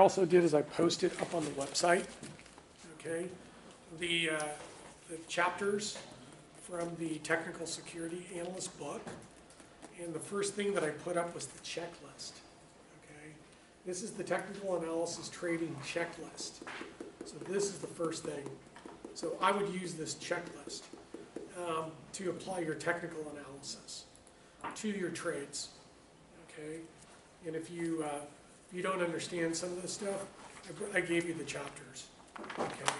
also did is I posted up on the website, okay, the chapters from the Technical Security Analyst book. And the first thing that I put up was the checklist, okay? This is the Technical Analysis Trading Checklist. So this is the first thing. So I would use this checklist to apply your technical analysis to your trades, okay? And if you don't understand some of this stuff, I gave you the chapters, okay?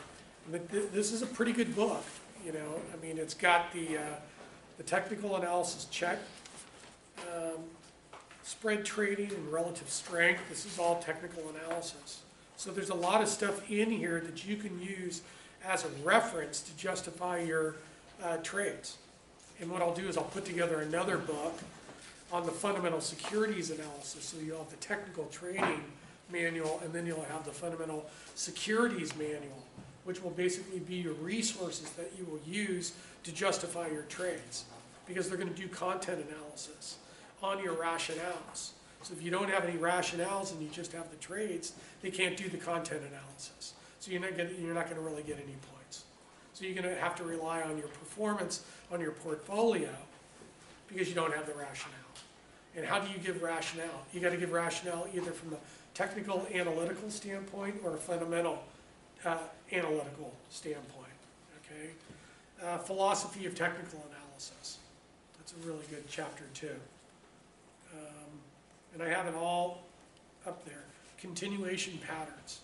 But this is a pretty good book, you know. I mean, it's got the technical analysis check, spread trading and relative strength. This is all technical analysis. So there's a lot of stuff in here that you can use as a reference to justify your trades. And what I'll do is I'll put together another book on the fundamental securities analysis. So you'll have the technical trading manual, and then you'll have the fundamental securities manual, which will basically be your resources that you will use to justify your trades, because they're going to do content analysis on your rationales. So if you don't have any rationales and you just have the trades, they can't do the content analysis. So you're not going to really get any points. So you're going to have to rely on your performance on your portfolio because you don't have the rationale. And how do you give rationale? You got to give rationale either from a technical analytical standpoint or a fundamental analytical standpoint. Okay. Philosophy of technical analysis. That's a really good chapter too. And I have it all up there. Continuation patterns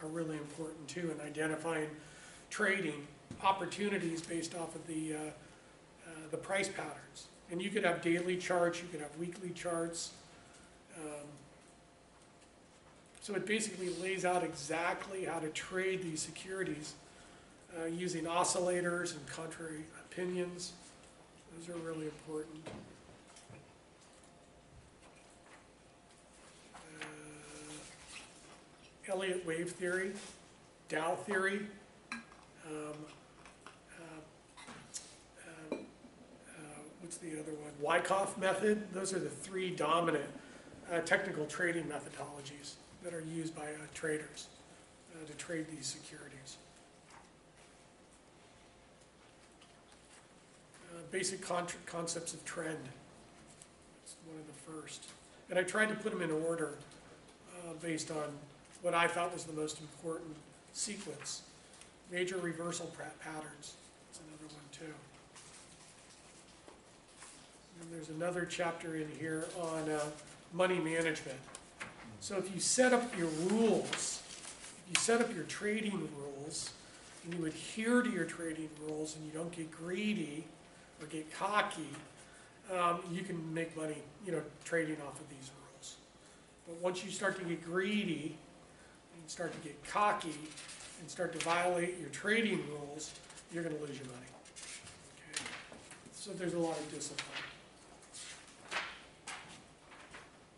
are really important too in identifying trading opportunities based off of the price patterns. And you could have daily charts, you could have weekly charts. So it basically lays out exactly how to trade these securities using oscillators and contrary opinions. Those are really important. Elliott wave theory, Dow theory, what's the other one? Wyckoff method. Those are the three dominant technical trading methodologies that are used by traders to trade these securities. Basic concepts of trend. That's one of the first. And I tried to put them in order based on what I thought was the most important sequence. Major reversal patterns. That's another one too. And there's another chapter in here on money management. So if you set up your rules, if you set up your trading rules, and you adhere to your trading rules, and you don't get greedy or get cocky, you can make money, you know, trading off of these rules. But once you start to get greedy, and start to get cocky, and start to violate your trading rules, you're going to lose your money. Okay? So there's a lot of discipline.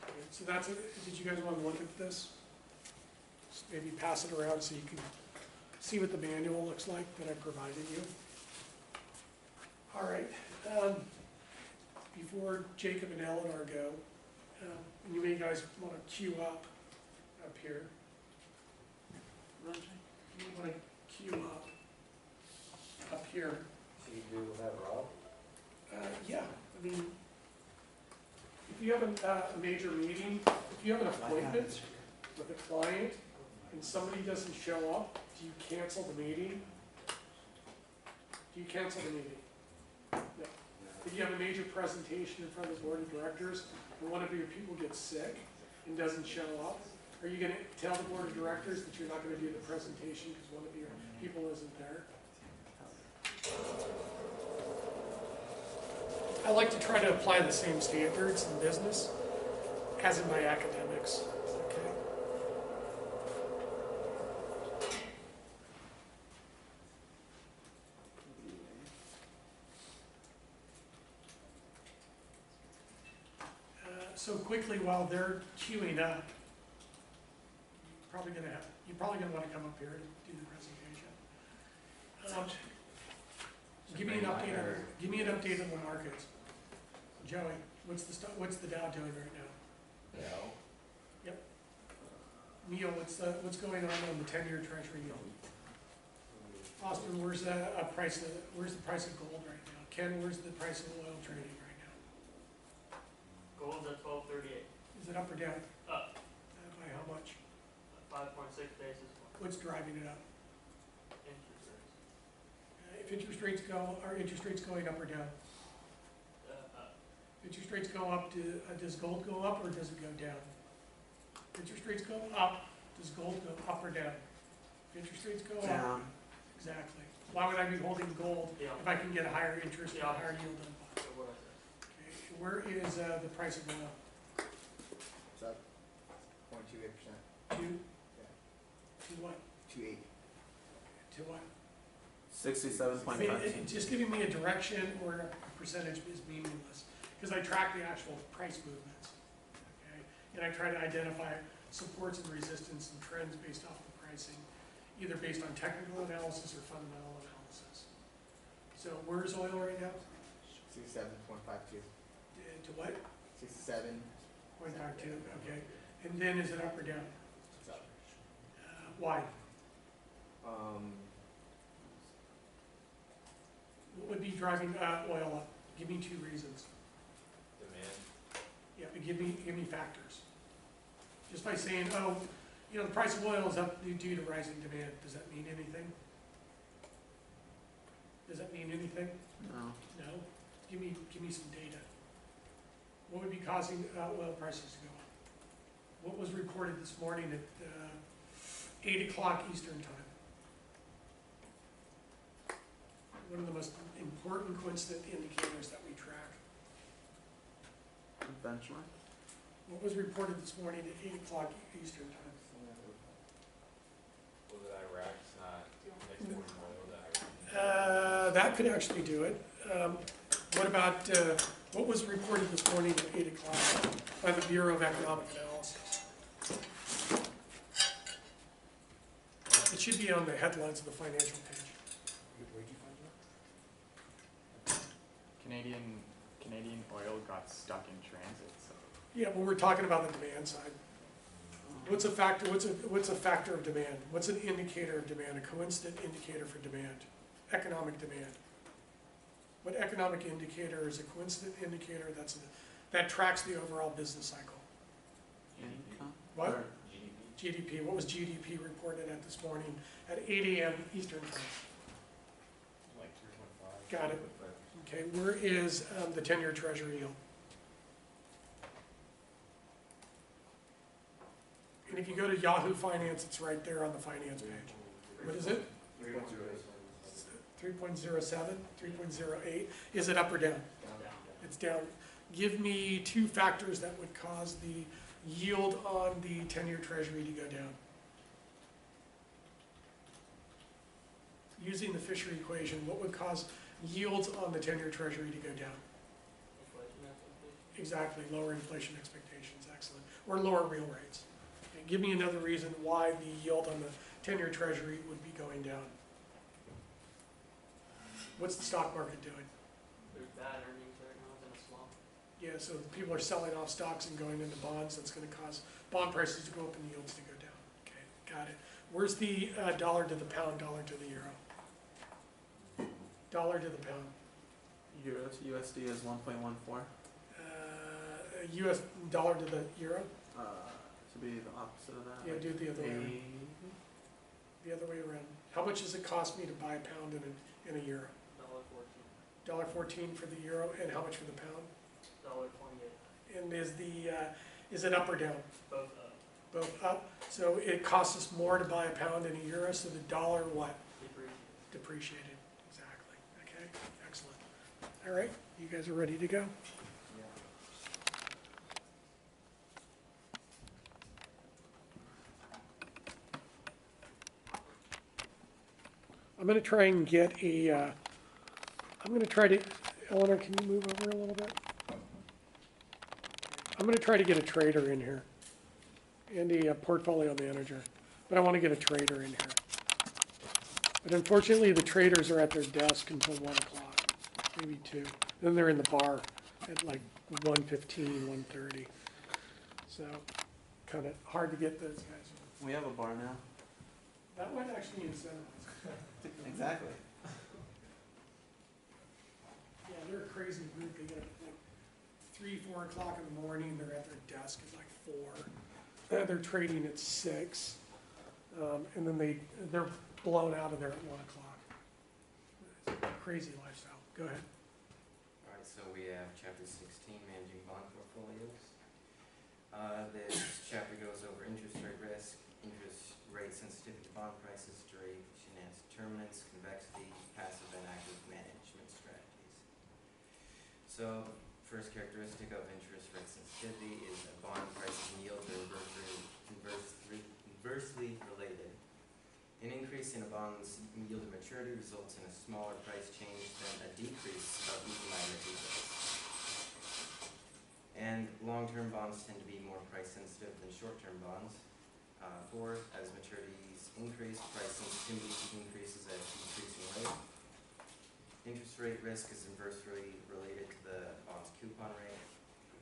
Okay, so that's it. Did you guys want to look at this? Just maybe pass it around so you can see what the manual looks like that I provided you. All right. Before Jacob and Eleanor go, and you may guys want to queue up here. You want to queue up here. So you do that, Rob? Yeah, I mean, if you have a major meeting, if you have an appointment with a client and somebody doesn't show up, do you cancel the meeting? Do you cancel the meeting? No. If you have a major presentation in front of the board of directors and one of your people gets sick and doesn't show up, are you going to tell the board of directors that you're not going to do the presentation because one of your people isn't there? I like to try to apply the same standards in business as in my academics. Okay. So quickly, while they're queuing up, you're probably going to want to come up here and do the presentation. Give me an update on the markets. Joey, what's the Dow doing right now? Dow? Yep. Neil, what's going on the 10-year treasury yield? Austin, where's the price of gold right now? Ken, where's the price of oil trading right now? Gold's at 1238. Is it up or down? Up. By how much? 5.6 basis points. What's driving it up? Interest rates. If interest rates are interest rates going up or down? Up. If interest rates go up, does gold go up or does it go down? If interest rates go up, does gold go up or down? If interest rates go up, Down. exactly. Why would I be holding gold Yeah. if I can get a higher interest and a Yeah. higher yield on bond? So what I said. Okay, where is the price of oil? It's up 0.28%. To Yeah. what? 2.8. To what? 67.5. Just giving me a direction or a percentage is meaningless, because I track the actual price movements, okay? And I try to identify supports and resistance and trends based off the pricing, either based on technical analysis or fundamental analysis. So where's oil right now? 67.52. To what? 67. 0.52, okay. And then is it up or down? It's up. Why? Um, What would be driving oil up? Give me two reasons. Demand. Yeah, but give me factors. Just by saying, oh, you know, the price of oil is up due to rising demand, does that mean anything? Does that mean anything? no. No? Give me some data. What would be causing oil prices to go up? What was reported this morning at 8 o'clock Eastern time? One of the most important coincident indicators that we track. Benchmark. What was reported this morning at 8 o'clock Eastern time? Was it Iraq's not exporting oil to Iraq? That could actually do it. What about, what was reported this morning at 8 o'clock by the Bureau of Economic Analysis? It should be on the headlines of the financial page. Where'd you find that? Canadian oil got stuck in transit, so Yeah, but we're talking about the demand side. What's a factor, what's a factor of demand? What's an indicator of demand, a coincident indicator for demand? Economic demand. What economic indicator is a coincident indicator that tracks the overall business cycle? Income? What? Or GDP. What was GDP reported at this morning at 8 a.m. Eastern time? Like 3.5. Got it. Okay, where is the 10-year treasury yield? And if you go to Yahoo Finance, it's right there on the finance page. What is it? 3.07, 3.08. Is it up or down? Down. It's down. Give me two factors that would cause the yield on the 10-year treasury to go down. Using the Fisher equation, what would cause yields on the 10-year treasury to go down? Inflation expectations. Exactly, lower inflation expectations, excellent. Or lower real rates. Okay, give me another reason why the yield on the 10-year treasury would be going down. What's the stock market doing? There's bad earnings right now, it's in a slump. Yeah, so people are selling off stocks and going into bonds. That's going to cause bond prices to go up and yields to go down. Okay, got it. Where's the dollar to the pound, dollar to the euro? Dollar to the pound. Euro to USD is 1.14. US dollar to the euro? To be the opposite of that. Yeah, do it the other way around. 80. The other way around. How much does it cost me to buy a pound in a euro? $1.14. $1.14 for the euro, and how much for the pound? $1.28. And is it up or down? Both up. Both up. So it costs us more to buy a pound in a euro, so the dollar what? Depreciated. Depreciated. Exactly. Okay, excellent. All right, you guys are ready to go? I'm going to try and get I'm going to try to, Eleanor, can you move over a little bit? I'm going to try to get a trader in here and a portfolio manager, but I want to get a trader in here. But unfortunately, the traders are at their desk until 1 o'clock, maybe 2. Then they're in the bar at like 1:15, 1:30. So kind of hard to get those guys. We have a bar now. That would actually incentivize. Exactly. Yeah, they're a crazy group. They get up at like 3, 4 o'clock in the morning. They're at their desk at like 4. They're trading at 6. And then they're blown out of there at 1 o'clock. It's a crazy lifestyle. Go ahead. All right, so we have chapter 16, managing bond portfolios. This chapter goes over interest rate risk, interest rate sensitivity to bond prices, duration and determinants, convexity, passive and active management strategies. So, first characteristic of interest rate sensitivity is that bond prices and yields are inversely related. An increase in a bond's yield to maturity results in a smaller price change than a decrease of equal magnitude risk. And long-term bonds tend to be more price sensitive than short-term bonds. As maturities increase, price sensitivity increases at a decreasing rate. Interest rate risk is inversely related to the bond's coupon rate.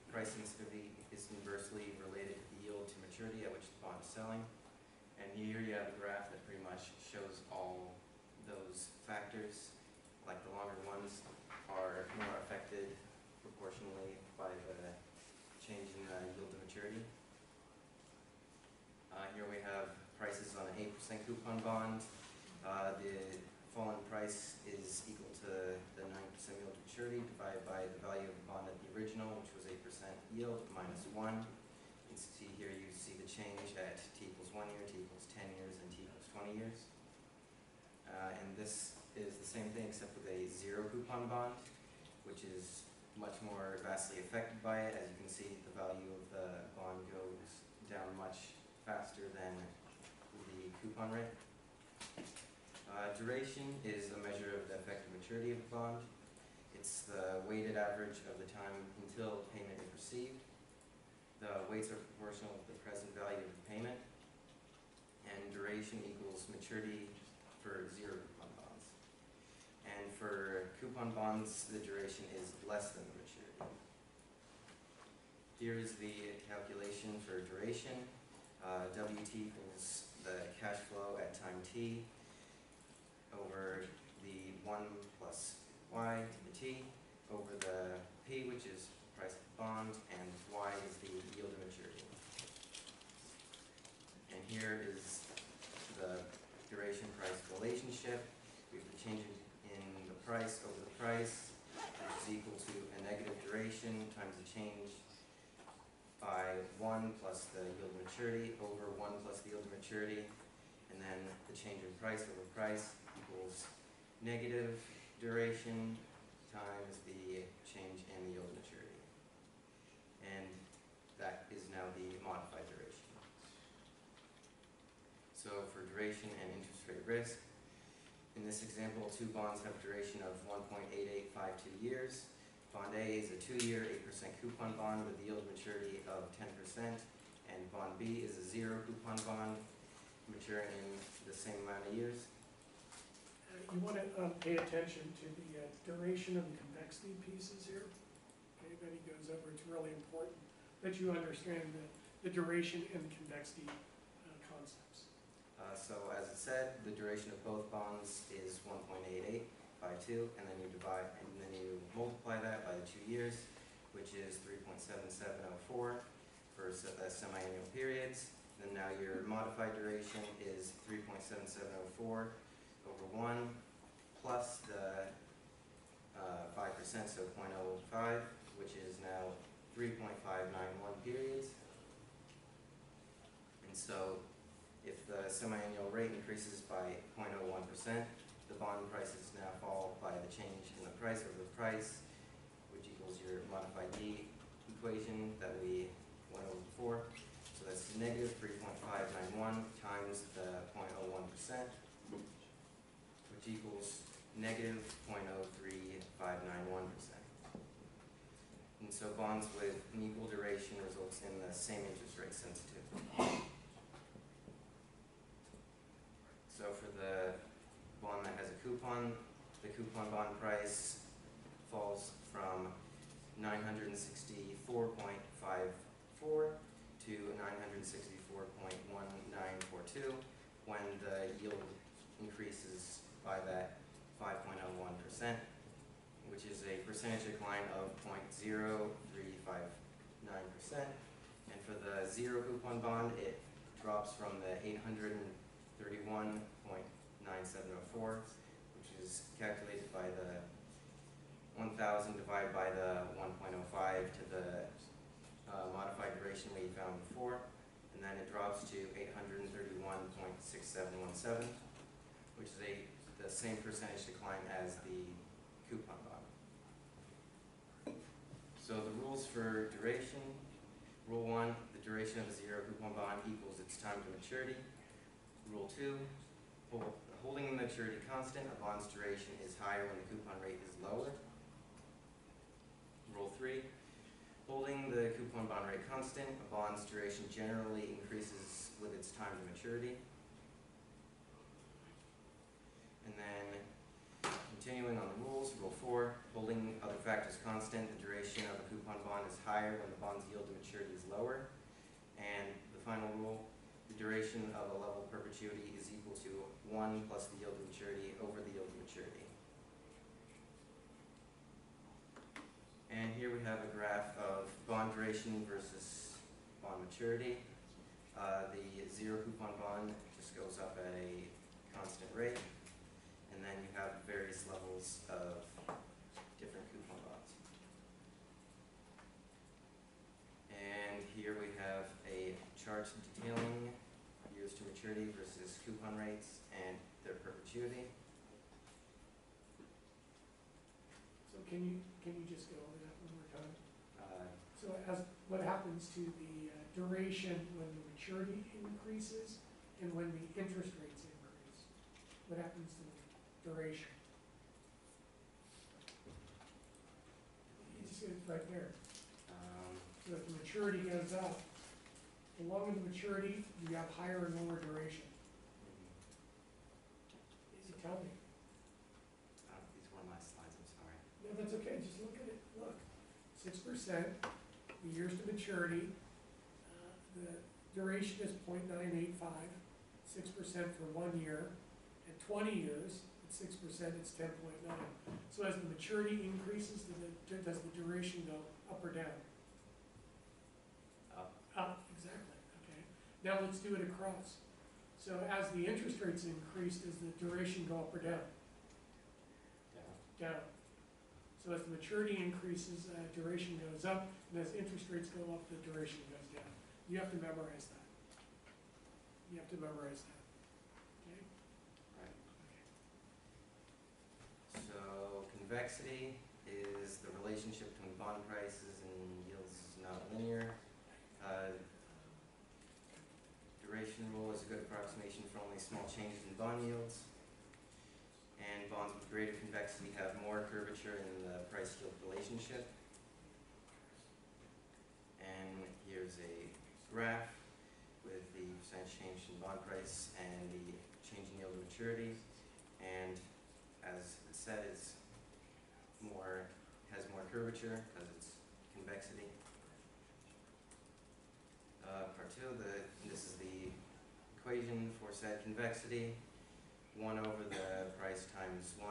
Price sensitivity is inversely related to the yield to maturity at which the bond is selling. And here you have a graph that pretty much shows all those factors. Like the longer ones are more affected proportionally by the change in the yield to maturity. Here we have prices on an 8% coupon bond. The fallen price is equal to the 9% yield to maturity divided by the value of the bond at the original, which was 8% yield minus 1. You can see here, you see the change at t equals 1 year, t equals 10 years, and t equals 20 years. And this is the same thing except with a zero coupon bond, which is much more vastly affected by it. As you can see, the value of the bond goes down much faster than the coupon rate. Duration is a measure of the effective maturity of the bond. It's the weighted average of the time until payment is received. The weights are proportional to the present value of the payment, and duration equals maturity for zero coupon bonds. And for coupon bonds, the duration is less than the maturity. Here is the calculation for duration. WT equals the cash flow at time t over the 1 plus y to the t over the p, which is price of the bond, and y is the yield to maturity. And here is the duration price relationship. We have the change in the price over the price, which is equal to a negative duration times the change by 1 plus the yield to maturity over 1 plus the yield to maturity, and then the change in price over price equals negative duration times the change in the yield to maturity. And that is now the modified duration. So for duration and interest rate risk, in this example, two bonds have a duration of 1.8852 years. Bond A is a 2-year, 8% coupon bond with a yield maturity of 10%, and bond B is a 0 coupon bond maturing in the same amount of years. You want to pay attention to the duration and convexity pieces here. Okay, that he goes over. It's really important that you understand the duration and convexity concepts. So as it said, the duration of both bonds is 1.8852, and then you multiply that by the 2 years, which is 3.7704 for semi-annual periods. Then now your modified duration is 3.7704 over 1 plus the 5%, so 0.05, which is now 3.591 periods. And so if the semi-annual rate increases by 0.01%, the bond prices now fall by the change in the price over the price, which equals your modified D equation that we went over before. So that's negative 3.591 times the 0.01%, which equals negative 0.03591%. And so bonds with an equal duration results in the same interest rate sensitivity. So for the bond that has a coupon, the coupon bond price falls from 964.54 to to 964.1942 when the yield increases by that 5.01%, which is a percentage decline of 0.0359%. And for the zero coupon bond, it drops from the 831.9704, which is calculated by the 1,000 divided by the 1.05 to the modified duration we found before, and then it drops to 831.6717, which is the same percentage decline as the coupon bond. So the rules for duration: Rule 1, the duration of the zero coupon bond equals its time to maturity. Rule 2, holding the maturity constant, a bond's duration is higher when the coupon rate is lower. Rule 3, holding the coupon bond rate constant, a bond's duration generally increases with its time to maturity. And then, continuing on the rules, Rule 4, holding other factors constant, the duration of a coupon bond is higher when the bond's yield to maturity is lower. And the final rule, the duration of a level perpetuity is equal to 1 plus the yield to maturity over the yield to maturity. And here we have a graph of bond duration versus bond maturity. The zero coupon bond just goes up at a constant rate. And then you have various levels of different coupon bonds. And here we have a chart detailing years to maturity versus coupon rates and their perpetuity. So can you just go over that one more time? So as, what happens to the duration when the maturity increases and when the interest rates increase? What happens to the duration? You just get it right there. So if the maturity goes up, the longer the maturity, you have higher and lower duration. Easy, tell me. These were my slides, I'm sorry. No, that's okay, just look at it, look. 6%, the years to maturity, the duration is 0.985, 6% for 1 year. At 20 years, at 6%, it's 10.9. So as the maturity increases, does the duration go up or down? Up. Up, exactly, okay. Now let's do it across. So as the interest rates increase, does the duration go up or down? Down. So as the maturity increases, duration goes up, and as interest rates go up, the duration goes down. You have to memorize that. You have to memorize that. Okay? Right. So convexity is the relationship between bond prices and yields is not linear. Duration rule is a good approximation for only small changes in bond yields. And bonds with greater convexity have more curvature in the price-yield relationship. And here's a graph with the percentage change in bond price and the change in yield to maturity. And as it said, it's has more curvature because it's convexity. Part 2, this is the equation for said convexity. 1 over the price times 1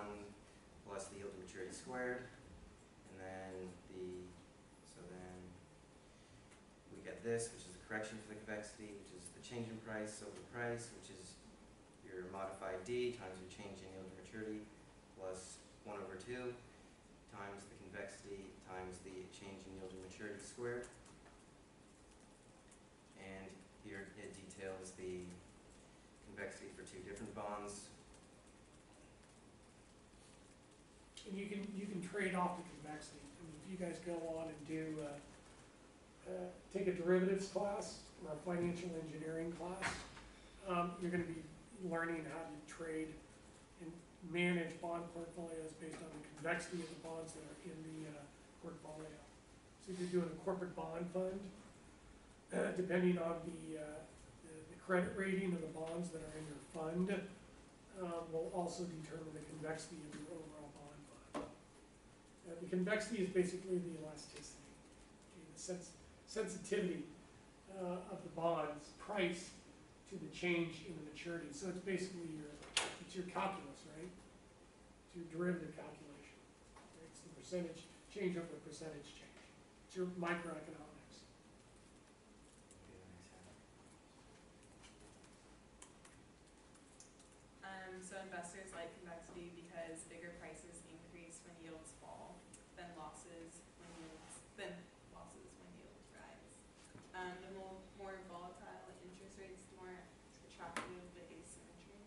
plus the yield to maturity squared. And then then we get this, which is the correction for the convexity, which is the change in price over the price, which is your modified D times your change in yield to maturity plus 1 over 2 times the convexity times the change in yield to maturity squared. And here it details the convexity for 2 different bonds. And you can trade off the convexity. I mean, if you guys go on and do take a derivatives class or a financial engineering class, you're going to be learning how to trade and manage bond portfolios based on the convexity of the bonds that are in the portfolio. So if you're doing a corporate bond fund, depending on the credit rating of the bonds that are in your fund, will also determine the convexity of your overall bond fund. The convexity is basically the elasticity, okay, the sensitivity of the bonds price to the change in the maturity. So it's basically it's your calculus, right? It's your derivative calculation. Right? It's the percentage change over the percentage change. It's your microeconomics. So investors like convexity because bigger prices increase when yields fall than losses when yields rise. The more volatile interest rates, the more attractive the asymmetry.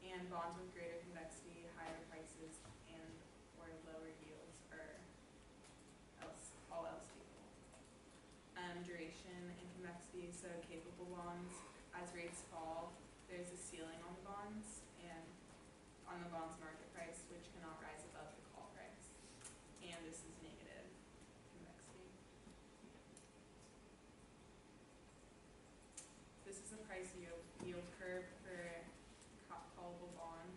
And bonds with greater convexity, higher prices, and or lower yields are all else equal. Duration and convexity, so capable bonds, as rates fall, there's a ceiling on the bonds and on the bonds market price, which cannot rise above the call price. And this is negative convexity. This is a price yield curve for callable bond.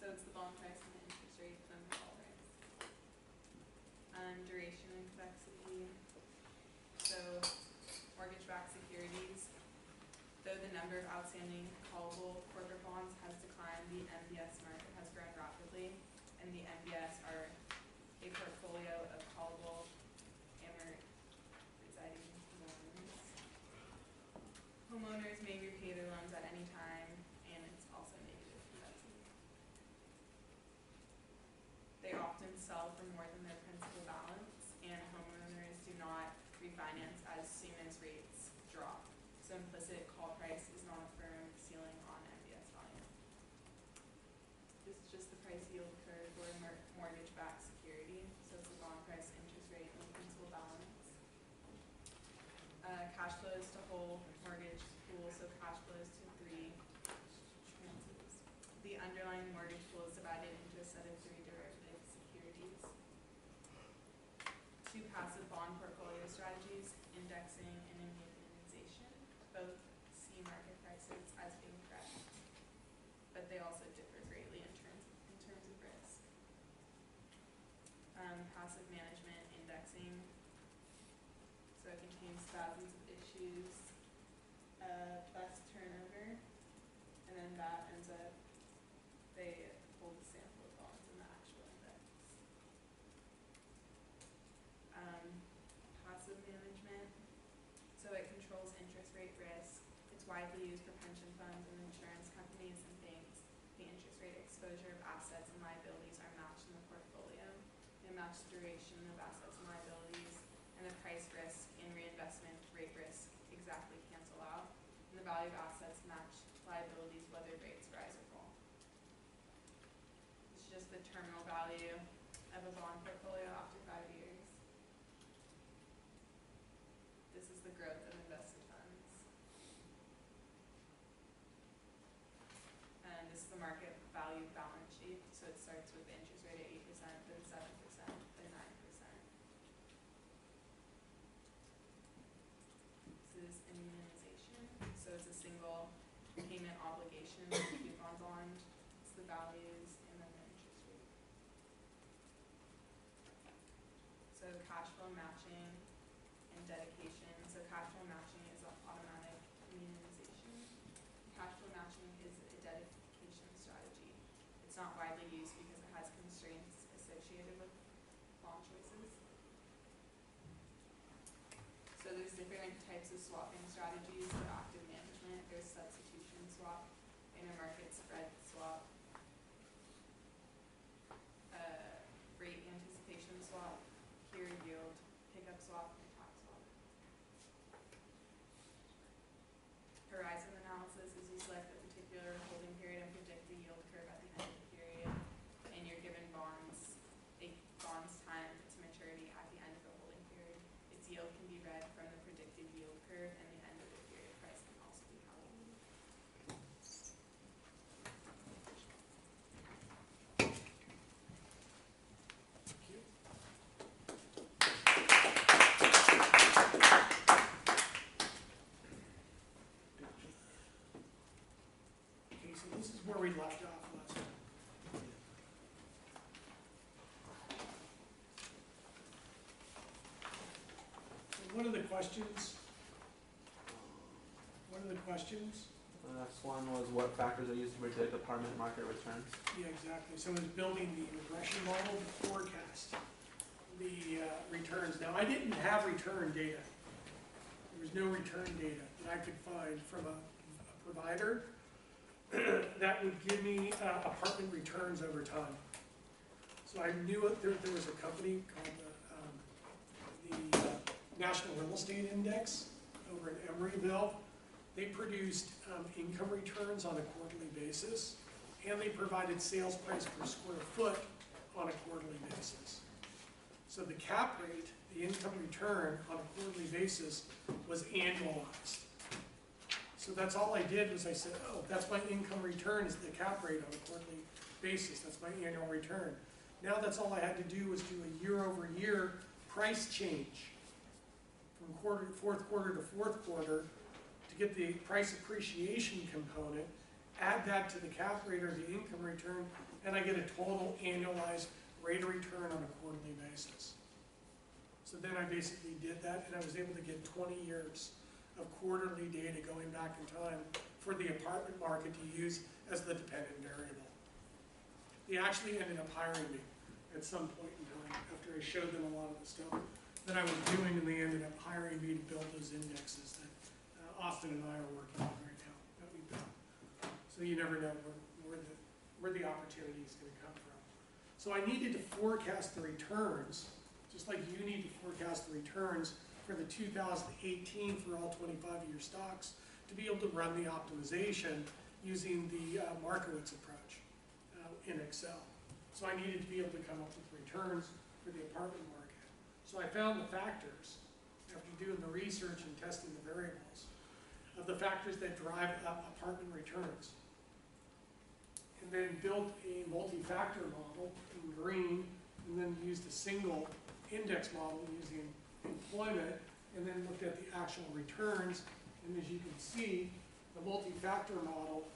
So it's the bond price and the interest rate and the call price. Duration and convexity. So mortgage-backed securities. Though the number of outstanding callable corporate bonds has declined, the MBS market has grown rapidly, and the MBS are a portfolio of callable amortizing loans. Homeowners may repay their loans at any time, and it's also negative convexity. They often sell for more than their principal balance, and homeowners do not refinance as soon as rates drop. So implicit call price is not a firm ceiling on MBS value. This is just the price yield curve for a mortgage-backed security. So it's the bond price, interest rate, and principal balance. Cash flows to whole mortgage pool, so cash flows to three tranches. The underlying mortgage pool is divided into a set of three derivative securities. Two passive bond portfolio strategies, indexing and immunization. Both see market prices as being correct, but they also differ greatly in terms of risk. Passive management indexing. So it contains thousands of issues, less turnover, and then that ends up, they hold a sample of bonds in the actual index. Passive management. So it controls interest rate risk. It's widely used for pension funds and insurance companies and banks. The interest rate exposure of assets and liabilities are matched in the portfolio. They match the duration of assets and liabilities, and the price risk and reinvestment rate risk exactly cancel out. And the value of assets match liabilities whether rates rise or fall. It's just the terminal value of a bond portfolio after 5 years. This is the growth of invested funds. And this is the market value balance sheet. So it starts with the interest rate at 8%, then 7%, then 9%. This is immunization. So it's a single payment obligation coupon bond. It's the values and then the interest rate. So cash flow matching and dedication. So cash flow matching is automatic immunization. Cash flow matching is a dedication strategy. It's not widely used because it has constraints associated with bond choices. So there's different types of swapping strategies for active management. There's substitution swap, intermarket spread swap, rate anticipation swap, pure yield, pickup swap, and tax swap. Horizon analysis is you select a particular holding period and predict the yield curve at the end of the period. And you're given bonds, a bond's time to maturity at the end of the holding period. Its yield can be read from the predicted yield curve, and the end of the period price can also be calculated. Thank you. Okay, so this is where we left off last time. So one of the questions? What are the questions? The next one was what factors are used to predict apartment market returns? Yeah, exactly. So it's building the regression model to forecast the returns. Now, I didn't have return data. There was no return data that I could find from a provider that would give me apartment returns over time. So I knew there was a company called the National Real Estate Index over in Emeryville. They produced income returns on a quarterly basis, and they provided sales price per square foot on a quarterly basis. So the cap rate, the income return on a quarterly basis, was annualized. So that's all I did was I said, oh, that's my income return is the cap rate on a quarterly basis. That's my annual return. Now that's all I had to do was do a year-over-year price change from fourth quarter to fourth quarter to get the price appreciation component, add that to the cap rate or the income return, and I get a total annualized rate of return on a quarterly basis. So then I basically did that, and I was able to get 20 years of quarterly data going back in time for the apartment market to use as the dependent variable. They actually ended up hiring me at some point in time after I showed them a lot of the stuff that I was doing, and they ended up hiring me to build those indexes that Austin and I are working on right now that we built. So you never know where the opportunity is going to come from. So I needed to forecast the returns, just like you need to forecast the returns for the 2018 for all 25 of your stocks to be able to run the optimization using the Markowitz approach in Excel. So I needed to be able to come up with returns for the apartment market. So I found the factors, after doing the research and testing the variables, of the factors that drive up apartment returns. And then built a multi-factor model in green, and then used a single index model using employment, and then looked at the actual returns. And as you can see, the multi-factor model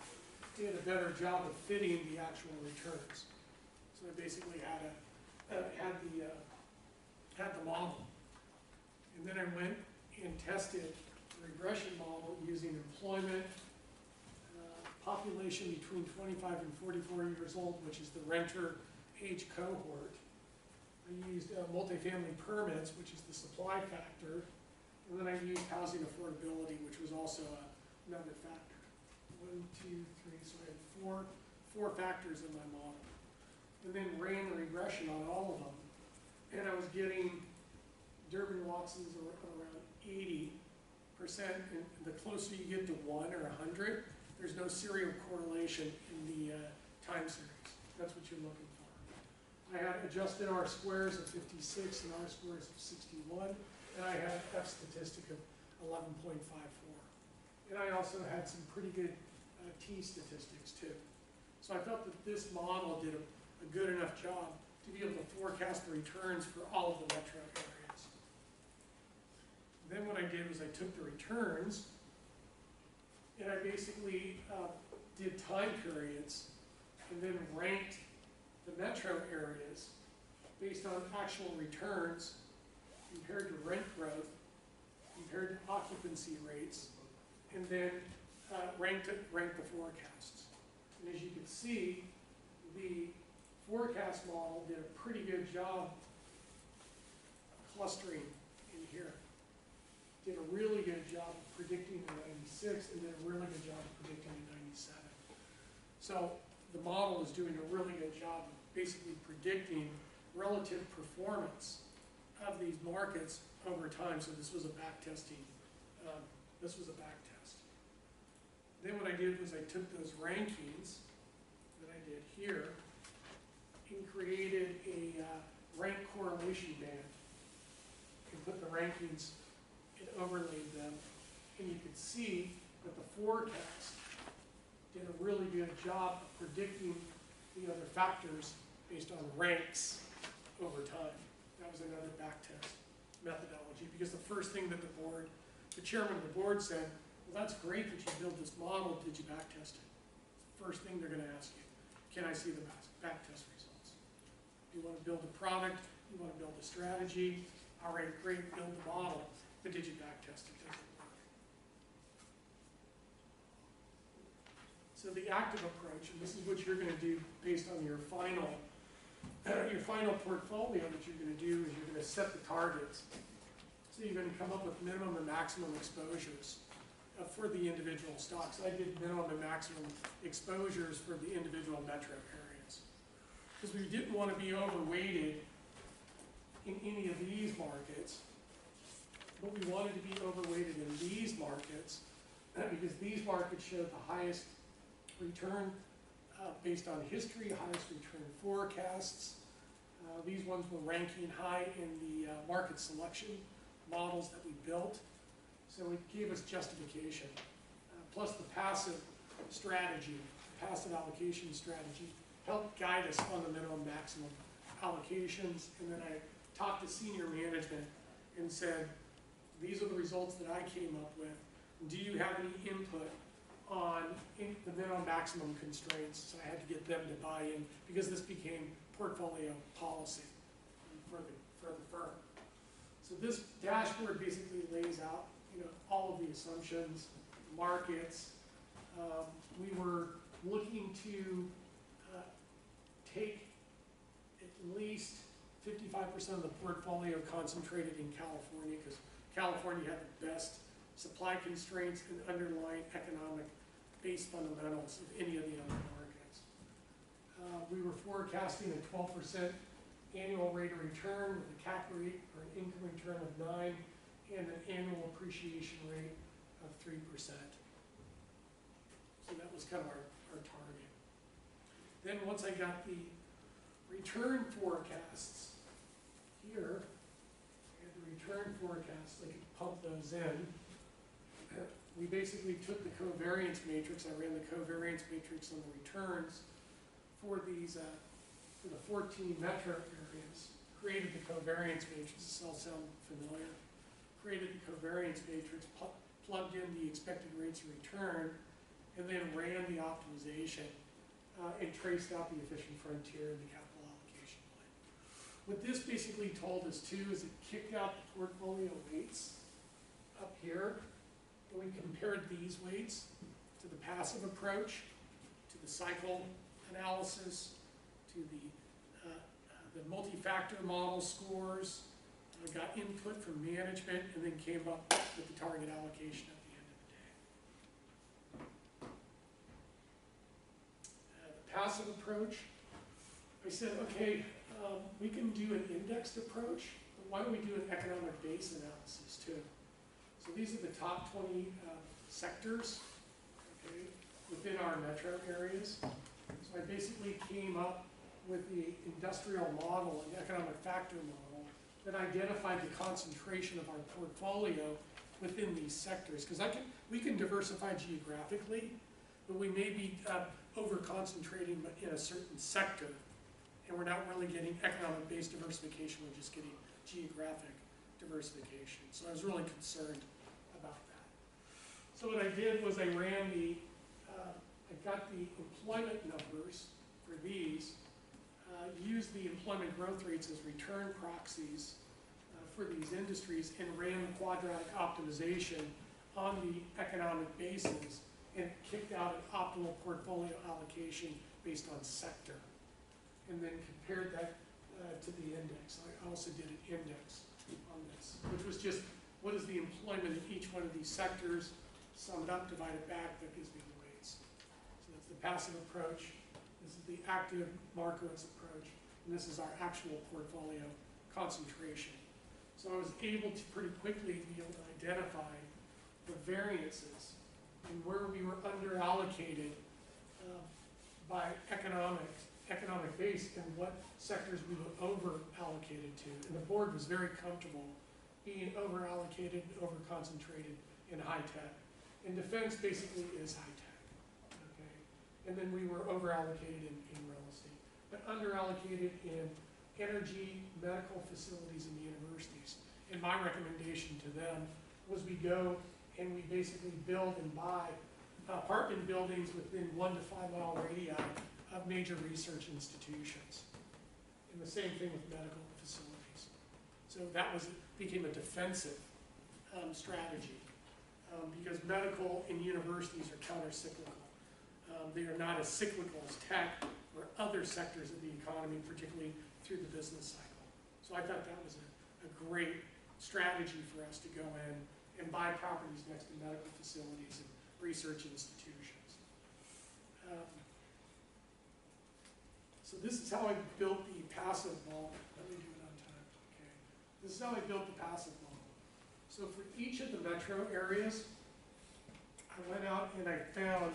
did a better job of fitting the actual returns. So I basically had the model. And then I went and tested the regression model using employment, population between 25 and 44 years old, which is the renter age cohort. I used multifamily permits, which is the supply factor, and then I used housing affordability, which was also another factor. 1, 2, 3, so I had four factors in my model. And then ran the regression on all of them, and I was getting Durbin-Watson's around 80%, and the closer you get to 1 or 100, there's no serial correlation in the time series. That's what you're looking for. I had adjusted R-squares of 56 and R-squares of 61, and I had F statistic of 11.54. And I also had some pretty good T statistics too. So I felt that this model did a good enough job to be able to forecast the returns for all of the metro areas. Then what I did was I took the returns and I basically did time periods and then ranked the metro areas based on actual returns compared to rent growth, compared to occupancy rates, and then ranked the forecasts. And as you can see, the forecast model did a pretty good job clustering in here. Did a really good job of predicting the 96 and did a really good job of predicting the 97. So the model is doing a really good job of basically predicting relative performance of these markets over time. So this was a back testing. This was a back test. Then what I did was I took those rankings that I did here and created a rank correlation band and put the rankings and overlaid them, and you could see that the forecast did a really good job of predicting the other factors based on ranks over time. That was another back test methodology, because the first thing that the chairman of the board said, well, that's great that you built this model, did you back test it? It's the first thing they're gonna ask you, can I see the back test results? Do you wanna build a product? Do you wanna build a strategy? All right, great, build the model. a digit back test, it doesn't work. So the active approach, and this is what you're gonna do based on your final portfolio that you're gonna do, is you're gonna set the targets. So you're gonna come up with minimum and maximum exposures for the individual stocks. I did minimum and maximum exposures for the individual metro areas. Because we didn't want to be overweighted in any of these markets, but we wanted to be overweighted in these markets because these markets showed the highest return based on history, highest return forecasts. These ones were ranking high in the market selection models that we built. So it gave us justification. Plus the passive strategy, passive allocation strategy, helped guide us on the minimum maximum allocations. And then I talked to senior management and said, these are the results that I came up with. Do you have any input on the minimum maximum constraints? So I had to get them to buy in because this became portfolio policy for the firm. So this dashboard basically lays out, all of the assumptions, markets. We were looking to take at least 55% of the portfolio concentrated in California, because California had the best supply constraints and underlying economic base fundamentals of any of the other markets. We were forecasting a 12% annual rate of return with a cap rate or an income return of 9 and an annual appreciation rate of 3%. So that was kind of our target. Then once I got the return forecasts here, I had the return forecasts, I could pump those in. We basically took the covariance matrix, I ran the covariance matrix on the returns for these, for the 14 metro areas, created the covariance matrix. This all sound familiar? Created the covariance matrix, plugged in the expected rates of return, and then ran the optimization and traced out the efficient frontier and the capital allocation plan. What this basically told us too is it kicked out the portfolio weights up here, and we compared these weights to the passive approach, to the cycle analysis, to the multi-factor model scores. I got input from management and then came up with the target allocation at the end of the day. The passive approach, I said, okay, we can do an indexed approach, but why don't we do an economic base analysis too? So these are the top 20 sectors, okay, within our metro areas. So I basically came up with the industrial model, an economic factor model, that identified the concentration of our portfolio within these sectors. Because we can diversify geographically, but we may be over-concentrating in a certain sector, and we're not really getting economic-based diversification, we're just getting geographic diversification. So I was really concerned about that. So what I did was I ran I got the employment numbers for these, used the employment growth rates as return proxies for these industries, and ran the quadratic optimization on the economic basis, and kicked out an optimal portfolio allocation based on sector, and then compared that to the index. I also did an index on this, which was just what is the employment in each one of these sectors, sum it up, divide it back, that gives me the weights. So that's the passive approach. This is the active Markowitz approach, and this is our actual portfolio concentration. So I was able to pretty quickly be able to identify the variances and where we were under-allocated by economic base and what sectors we were over-allocated to. And the board was very comfortable being over-allocated, over-concentrated in high-tech. And defense basically is high-tech, okay? And then we were over-allocated in real estate, but under-allocated in energy, medical facilities, and universities. And my recommendation to them was we go and we basically build and buy apartment buildings within 1 to 5 mile radii of major research institutions. And the same thing with medical facilities. So that became a defensive strategy, because medical and universities are counter-cyclical. They are not as cyclical as tech or other sectors of the economy, particularly through the business cycle. So I thought that was a great strategy for us to go in and buy properties next to medical facilities and research institutions. So this is how I built the passive model. Let me do it on time. Okay. This is how I built the passive model. So for each of the metro areas, I went out and I found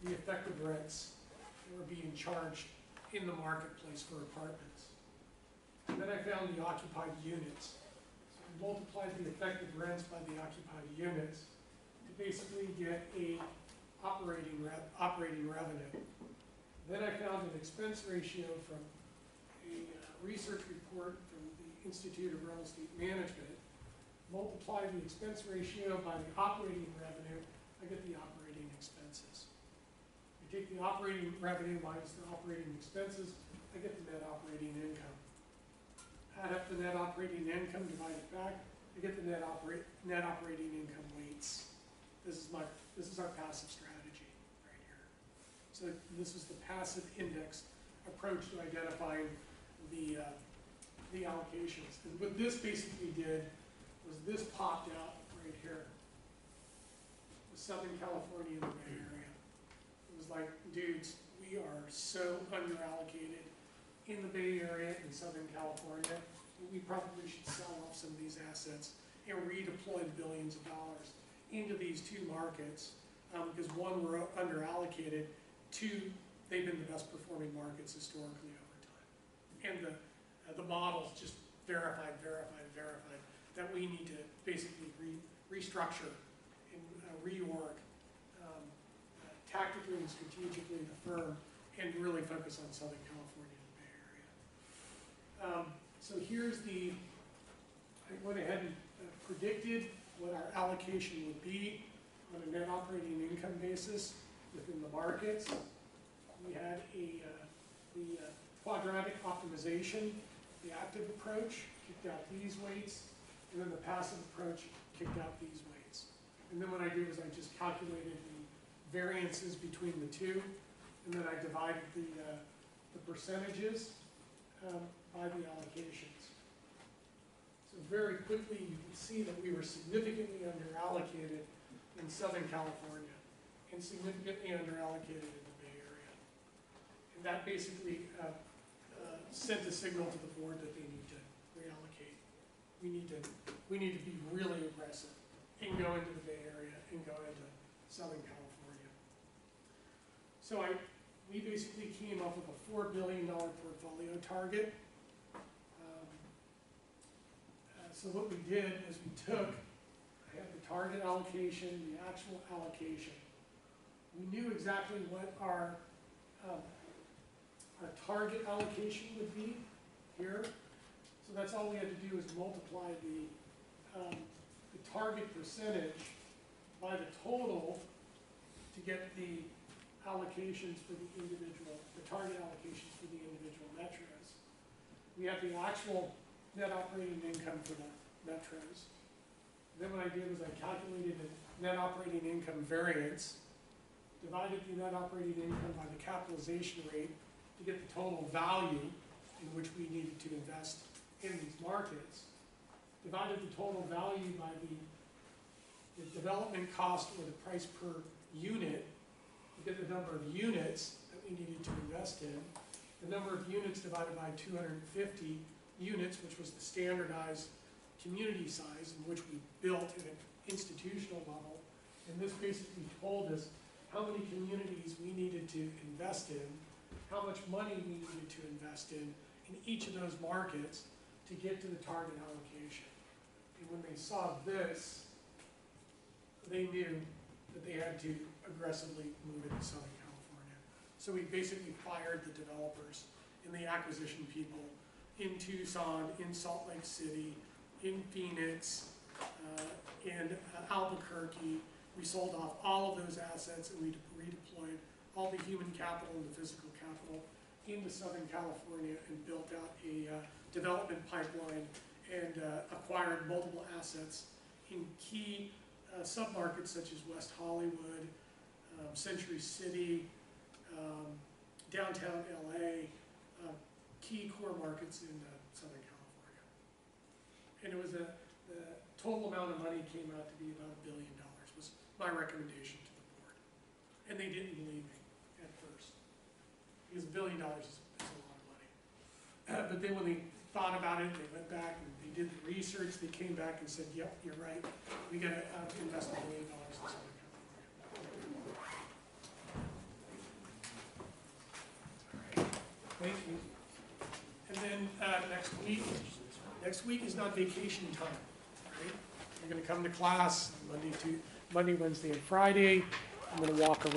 the effective rents that were being charged in the marketplace for apartments. And then I found the occupied units. So I multiplied the effective rents by the occupied units to basically get a operating revenue. Then I found an expense ratio from a research report from the Institute of Real Estate Management. Multiply the expense ratio by the operating revenue, I get the operating expenses. I take the operating revenue minus the operating expenses, I get the net operating income. Add up the net operating income, divide it back, I get the net operating income weights. This is our passive strategy right here. So this is the passive index approach to identifying the allocations. And what this basically did was this popped out right here. The Southern California and the Bay Area. It was like, dudes, we are so underallocated in the Bay Area and Southern California that we probably should sell off some of these assets and redeploy the billions of dollars into these two markets, because one, we're underallocated, two, they've been the best performing markets historically over time. And the models just verified that we need to basically restructure and reorg tactically and strategically the firm and really focus on Southern California and the Bay Area. So here's I went ahead and predicted what our allocation would be on a net operating income basis within the markets. We had the quadratic optimization, the active approach kicked out these weights, and then the passive approach kicked out these weights. And then what I did was I just calculated the variances between the two, and then I divided the percentages by the allocations. So very quickly you can see that we were significantly underallocated in Southern California and significantly underallocated in the Bay Area. And that basically sent a signal to the board that they need to reallocate. We need to be really aggressive and go into the Bay Area and go into Southern California. So we basically came up with a $4 billion portfolio target. So what we did is we took, I had the target allocation, the actual allocation. We knew exactly what our target allocation would be here. So that's all we had to do is multiply the target percentage by the total to get the allocations for the target allocations for the individual metros. We have the actual net operating income for the metros. Then what I did was I calculated the net operating income variance, divided the net operating income by the capitalization rate to get the total value in which we needed to invest in these markets, divided the total value by the development cost or the price per unit to get the number of units that we needed to invest in, the number of units divided by 250 units, which was the standardized community size in which we built at an institutional level. And this basically told us how many communities we needed to invest in, how much money we needed to invest in each of those markets to get to the target allocation. And when they saw this, they knew that they had to aggressively move into Southern California. So we basically fired the developers and the acquisition people in Tucson, in Salt Lake City, in Phoenix, in Albuquerque. We sold off all of those assets and we redeployed all the human capital and the physical capital into Southern California and built out a development pipeline and acquired multiple assets in key submarkets such as West Hollywood, Century City, downtown LA, key core markets in Southern California. And it was the total amount of money came out to be about $1 billion, was my recommendation to the board. And they didn't believe me at first, because $1 billion is a lot of money. But then when they thought about it, they went back and they did the research, they came back and said, yep, you're right, we gotta invest $1 billion in Southern California. All right, thank you. And then next week is not vacation time, right? You're gonna come to class Monday, Wednesday, and Friday. I'm gonna walk around.